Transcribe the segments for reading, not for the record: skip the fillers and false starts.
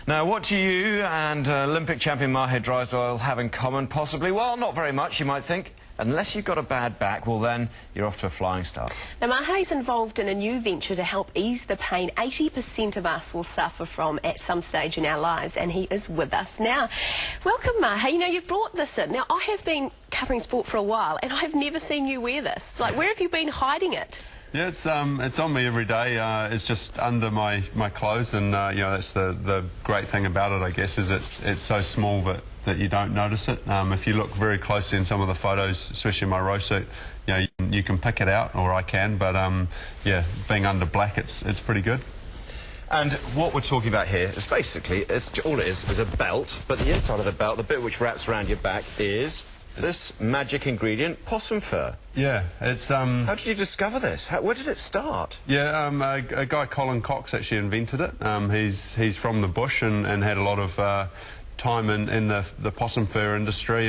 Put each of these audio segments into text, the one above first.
Now, what do you and Olympic champion Mahé Drysdale have in common, possibly? Well, not very much, you might think. Unless you've got a bad back, well then, you're off to a flying start. Now, Mahé's involved in a new venture to help ease the pain 80% of us will suffer from at some stage in our lives, and he is with us now. Welcome, Mahé. You know, you've brought this in. Now, I have been covering sport for a while, and I've never seen you wear this. Like, where have you been hiding it? Yeah, it's on me every day. It's just under my clothes, and you know, that's the great thing about it, I guess, is it's so small that you don't notice it. If you look very closely in some of the photos, especially in my row suit, you know, you can pick it out, or I can. But yeah, being under black, it's pretty good. And what we're talking about here is basically, all it is a belt, but the inside of the belt, the bit which wraps around your back, is this magic ingredient, possum fur. Yeah, it's... How did you discover this? Where did it start? Yeah, a guy, Colin Cox, actually invented it. He's from the bush and had a lot of time in the possum fur industry,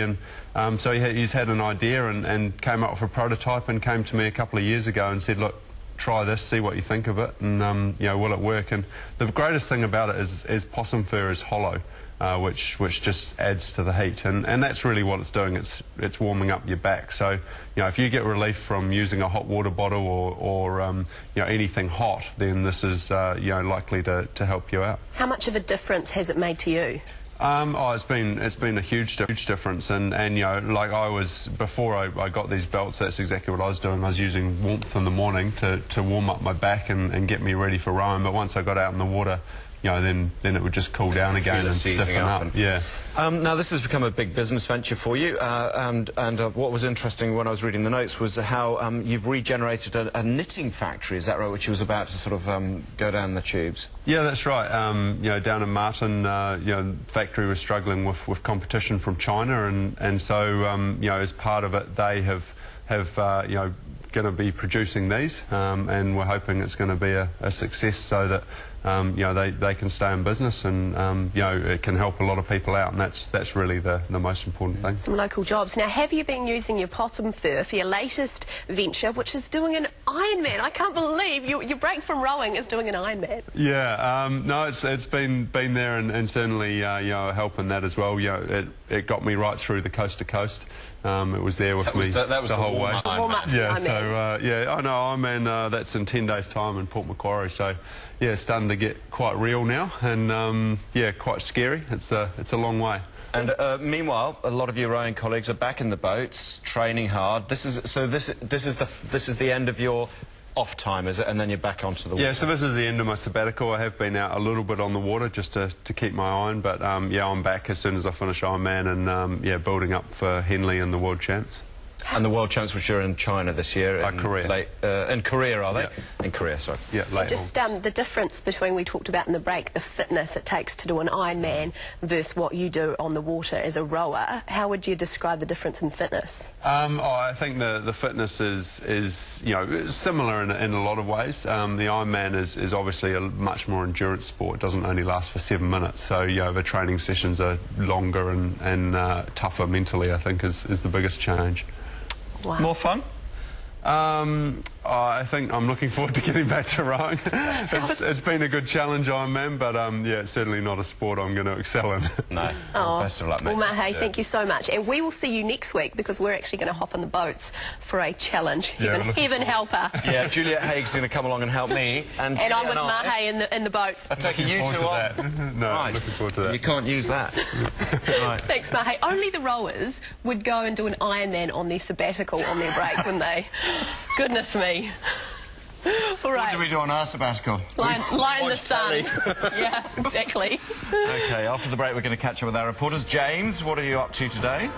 and so he's had an idea and came up with a prototype and came to me a couple of years ago and said, look, try this, see what you think of it, and you know, will it work? And the greatest thing about it is possum fur is hollow. Which just adds to the heat, and that's really what it's doing. It's warming up your back. So, you know, if you get relief from using a hot water bottle or you know, anything hot, then this is you know, likely to help you out. How much of a difference has it made to you? Oh, it's been a huge difference, and you know, like before I got these belts, that's exactly what I was doing. I was using warmth in the morning to warm up my back and get me ready for rowing. But once I got out in the water, you know, then it would just cool down again and stiffen up. Yeah. Now, this has become a big business venture for you, and what was interesting when I was reading the notes was how you've regenerated a knitting factory, is that right, which was about to sort of go down the tubes? Yeah, that's right. You know, down in Martin, you know, the factory was struggling with competition from China, and so, you know, as part of it, they have you know, going to be producing these, and we're hoping it's going to be a success, so that you know, they can stay in business, and you know, it can help a lot of people out, and that's really the most important thing. Some local jobs. Now, have you been using your possum fur for your latest venture, which is doing an Ironman? I can't believe your break from rowing is doing an Ironman. Yeah, no, it's been there, and certainly you know, helping that as well. You know, it got me right through the coast to coast. It was there with me the whole way. Yeah, so yeah, I know Ironman, that's in 10 days' time in Port Macquarie. So yeah, it's starting to get quite real now, and yeah, quite scary. It's a long way. And meanwhile, a lot of your rowing colleagues are back in the boats, training hard. This is the end of your off time, is it? And then you're back onto the water. Yeah, so this is the end of my sabbatical. I have been out a little bit on the water just to keep my eye on, but yeah, I'm back as soon as I finish Ironman, and yeah, building up for Henley and the World Champs. And the World Champs, which are in China this year. In Korea. In Korea, are they? Yeah. In Korea, sorry. Yeah, late. Just the difference between, we talked about in the break, the fitness it takes to do an Ironman versus what you do on the water as a rower. How would you describe the difference in fitness? Oh, I think the fitness is you know, similar in a lot of ways. The Ironman is obviously a much more endurance sport. It doesn't only last for 7 minutes, so you know, the training sessions are longer and tougher mentally, I think, is the biggest change. Wow. More fun? I think I'm looking forward to getting back to rowing. It's been a good challenge, Ironman, but yeah, it's certainly not a sport I'm going to excel in. No. Oh. Best of luck, mate. Well, Mahé, thank you so much. And we will see you next week, because we're actually going to hop on the boats for a challenge. Yeah, Heaven help us. Yeah, Juliet Haig's going to come along and help me. And I'm with Mahé in the boat. I take it you two on. No, right. I'm looking forward to that. You can't use that. Right. Thanks, Mahé. Only the rowers would go and do an Ironman on their sabbatical on their break, wouldn't they? Goodness me. All right. What do we do on our sabbatical? Lie in the sun. Yeah, exactly. OK, after the break we're going to catch up with our reporters. James, what are you up to today?